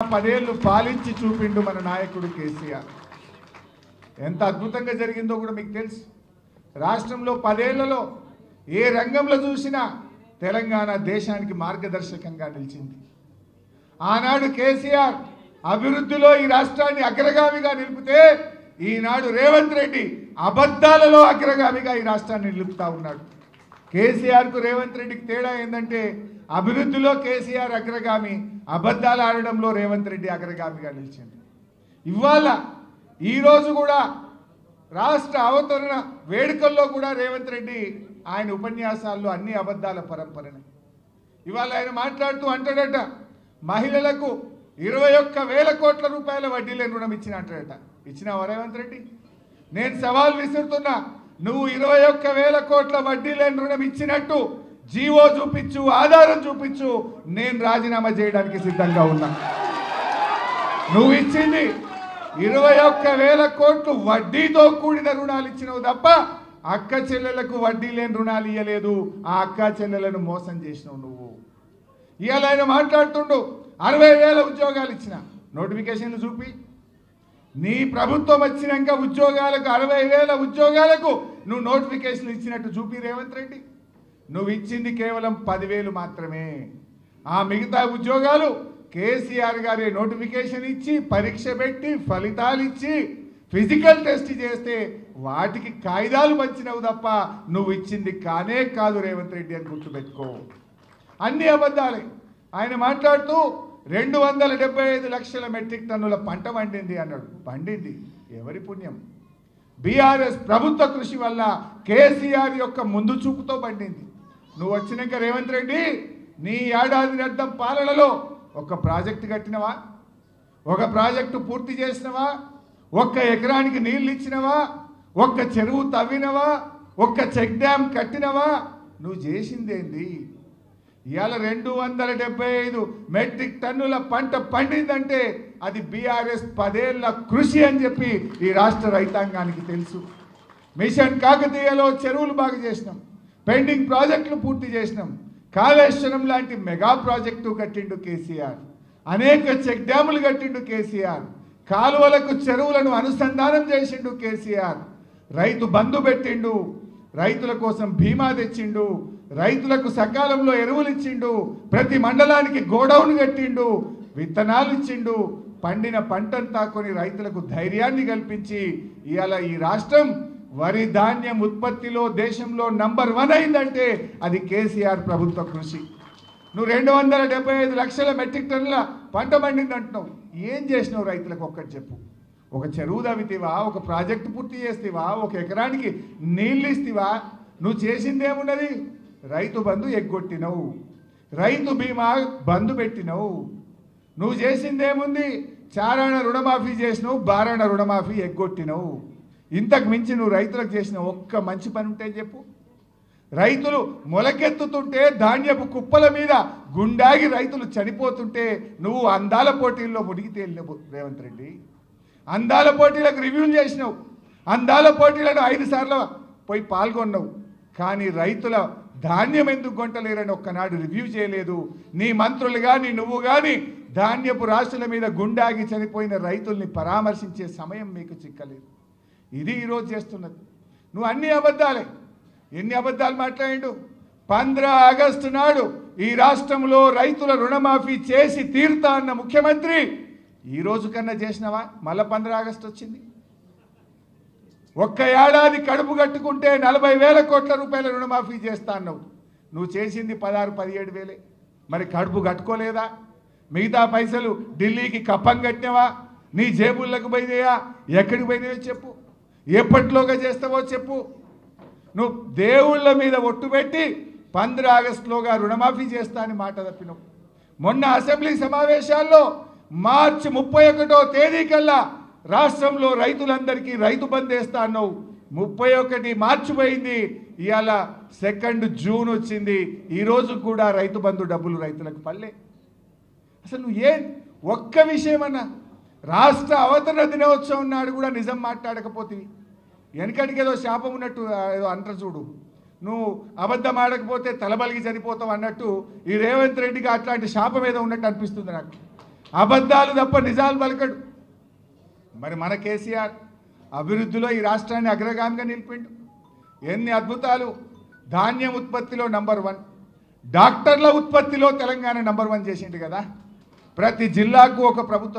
10 ఏళ్ళు పాలించి చూపిండు మన నాయకుడు కేసీఆర్. ఎంత అద్భుతంగా జరిగిందో కూడా మీకు తెలుసు. రాష్ట్రంలో 10 ఏళ్లలో ఏ రంగంలో చూసినా తెలంగాణ దేశానికి మార్గదర్శకంగా నిలిచింది. ఆనాడు కేసీఆర్ అభివృద్ధిలో ఈ రాష్ట్రాన్ని అగ్రగామిగా నిలిపితే ఈనాడు రేవంత్ రెడ్డి అబద్ధాలలో అగ్రగామిగా ఈ రాష్ట్రాన్ని నిలుపుతా ఉన్నాడు. కేసీఆర్కు రేవంత్ రెడ్డికి తేడా ఏంటంటే అభివృద్ధిలో కేసీఆర్ అగ్రగామి, అబద్ధాలు ఆడడంలో రేవంత్ రెడ్డి అగ్రగామిగా నిలిచింది. ఇవాళ ఈరోజు కూడా రాష్ట్ర అవతరణ వేడుకల్లో కూడా రేవంత్ రెడ్డి ఆయన ఉపన్యాసాల్లో అన్ని అబద్ధాల పరంపరనే. ఇవాళ ఆయన మాట్లాడుతూ అంటాడట, మహిళలకు 21,000 కోట్ల రూపాయల వడ్డీ లేని రుణం ఇచ్చిన అంటాడట. ఇచ్చినావా రేవంత్ రెడ్డి? నేను సవాల్ విసురుతున్నా, నువ్వు 21,000 కోట్ల వడ్డీ లేని రుణం ఇచ్చినట్టు జీవో చూపించు, ఆధారం చూపించు, నేను రాజీనామా చేయడానికి సిద్ధంగా ఉన్నా. నువ్వు ఇచ్చింది 21,000 కోట్లు వడ్డీతో కూడిన రుణాలు ఇచ్చినావు తప్ప అక్క చెల్లెలకు వడ్డీ లేని రుణాలు ఇవ్వలేదు. ఆ అక్క చెల్లెలను మోసం చేసినావు నువ్వు. ఇవాళ ఆయన మాట్లాడుతుండు 60,000 ఉద్యోగాలు ఇచ్చిన నోటిఫికేషన్లు చూపి. నీ ప్రభుత్వం వచ్చినాక ఉద్యోగాలకు 60,000 ఉద్యోగాలకు నువ్వు నోటిఫికేషన్లు ఇచ్చినట్టు చూపి రేవంత్ రెడ్డి. నువ్వు ఇచ్చింది కేవలం 10,000 మాత్రమే. ఆ మిగతా ఉద్యోగాలు కేసీఆర్ గారే నోటిఫికేషన్ ఇచ్చి, పరీక్ష పెట్టి, ఫలితాలు ఇచ్చి, ఫిజికల్ టెస్ట్ చేస్తే వాటికి కాయిదాలు పంచినవు తప్ప నువ్వు ఇచ్చింది కానే కాదు రేవంత్ రెడ్డి అని గుర్తుపెట్టుకో. అన్ని అబద్ధాలే. ఆయన మాట్లాడుతూ 275 లక్షల మెట్రిక్ టన్నుల పంట పండింది అన్నాడు. పండింది ఎవరి పుణ్యం? బీఆర్ఎస్ ప్రభుత్వ కృషి వల్ల, కేసీఆర్ యొక్క ముందు చూపుతో పండింది. నువ్వు వచ్చినాక రేవంత్ రెడ్డి నీ ఏడాది అర్థం పాలనలో ఒక ప్రాజెక్టు కట్టినవా? ఒక ప్రాజెక్టు పూర్తి చేసినవా? ఒక్క ఎకరానికి నీళ్ళు ఇచ్చినవా? ఒక్క చెరువు తవ్వినవా? ఒక్క చెక్ డ్యామ్ కట్టినవా? నువ్వు చేసిందేంది? ఇవాళ 275 మెట్రిక్ టన్నుల పంట పండిందంటే అది బీఆర్ఎస్ 10 ఏళ్ల కృషి అని చెప్పి ఈ రాష్ట్ర రైతాంగానికి తెలుసు. మిషన్ కాకతీయలో చెరువులు బాగు చేసినాం, పెండింగ్ ప్రాజెక్టులు పూర్తి చేసినాం, కాళేశ్వరం లాంటి మెగా ప్రాజెక్టు కట్టిండు కేసీఆర్, అనేక చెక్ డ్యాములు కట్టిండు కేసీఆర్, కాలువలకు చెరువులను అనుసంధానం చేసిండు కేసీఆర్, రైతు బంధు పెట్టిండు, రైతుల కోసం బీమా తెచ్చిండు, రైతులకు సకాలంలో ఎరువులు ఇచ్చిండు, ప్రతి మండలానికి గోడౌన్ కట్టిండు, విత్తనాలు ఇచ్చిండు, పండిన పంటంతా కొని రైతులకు ధైర్యాన్ని కల్పించి ఇవాళ ఈ రాష్ట్రం వరి ధాన్యం ఉత్పత్తిలో దేశంలో నంబర్ 1 అయిందంటే అది కేసీఆర్ ప్రభుత్వ కృషి. నువ్వు 275 లక్షల మెట్రిక్ టన్నుల పంట పండింది అంటున్నావు. ఏం చేసినావు రైతులకు ఒక్కటి చెప్పు. ఒక చెరువు తవ్వితేవా? ఒక ప్రాజెక్టు పూర్తి చేస్తేవా? ఒక ఎకరానికి నీళ్ళు ఇస్తేవా? నువ్వు చేసిందేమున్నది? రైతు బంధు ఎగ్గొట్టినవు, రైతు బీమా బంధు పెట్టినవు. నువ్వు చేసిందేముంది? చారాణ రుణమాఫీ చేసినావు, బారాణ రుణమాఫీ ఎగ్గొట్టినవు. ఇంతకు మించి నువ్వు రైతులకు చేసిన ఒక్క మంచి పని ఉంటే చెప్పు. రైతులు మొలకెత్తుతుంటే ధాన్యపు కుప్పల మీద గుండాగి రైతులు చనిపోతుంటే నువ్వు అందాల పోటీల్లో మునిగి తేలినవు రేవంత్ రెడ్డి. అందాల పోటీలకు రివ్యూలు చేసినావు, అందాల పోటీలను 5 సార్లు పోయి పాల్గొన్నావు. కానీ రైతుల ధాన్యం ఎందుకు కొంటలేరని ఒక్కనాడు రివ్యూ చేయలేదు. నీ మంత్రులు కానీ నువ్వు కానీ ధాన్యపు రాశుల మీద గుండాగి చనిపోయిన రైతుల్ని పరామర్శించే సమయం మీకు చిక్కలేదు. ఇది ఈరోజు చేస్తున్నది. నువ్వు అన్ని అబద్ధాలే. ఎన్ని అబద్ధాలు మాట్లాడిండు? 15 ఆగస్టు నాడు ఈ రాష్ట్రంలో రైతుల రుణమాఫీ చేసి తీరుతా అన్న ముఖ్యమంత్రి ఈ రోజు కన్నా చేసినావా? మళ్ళీ 15 ఆగస్టు వచ్చింది. ఒక్క ఏడాది కడుపు కట్టుకుంటే 40,000 కోట్ల రూపాయల రుణమాఫీ చేస్తా అన్నావు. నువ్వు చేసింది 16-17 వేలే. మరి కడుపు కట్టుకోలేదా? మిగతా పైసలు ఢిల్లీకి కప్పం కట్టినవా? నీ జేబుల్లోకి పోయినాయా? ఎక్కడికి పోయినాయో చెప్పు. ఎప్పట్లోగా చేస్తావో చెప్పు. నువ్వు దేవుళ్ళ మీద ఒట్టు పెట్టి 15 ఆగస్టులోగా రుణమాఫీ చేస్తా అని మాట తప్పినావు. మొన్న అసెంబ్లీ సమావేశాల్లో మార్చి 31వ తేదీ కల్లా రాష్ట్రంలో రైతులందరికీ రైతు బంధు వేస్తా అన్నావు. 31 మార్చి పోయింది, ఇవాళ 2 జూన్ వచ్చింది. ఈరోజు కూడా రైతు బంధు డబ్బులు రైతులకు పల్లె. అసలు నువ్వు ఒక్క విషయమన్నా రాష్ట్ర అవతరణ దినోత్సవం నాడు కూడా నిజం మాట్లాడకపోతే, వెనకటికి ఏదో శాపం ఉన్నట్టు ఏదో అంటారు చూడు, నువ్వు అబద్ధం ఆడకపోతే తలబలిగి చనిపోతావు అన్నట్టు ఈ రేవంత్ రెడ్డికి అట్లాంటి శాపం ఏదో ఉన్నట్టు అనిపిస్తుంది నాకు. అబద్ధాలు తప్ప నిజాలు పలకడు. మరి మన కేసీఆర్ అభివృద్ధిలో ఈ రాష్ట్రాన్ని అగ్రగామిగా నిలిపిండు. ఎన్ని అద్భుతాలు! ధాన్యం ఉత్పత్తిలో నంబర్ 1, డాక్టర్ల ఉత్పత్తిలో తెలంగాణ నంబర్ 1 చేసిండు కదా. ప్రతి జిల్లాకు ఒక ప్రభుత్వం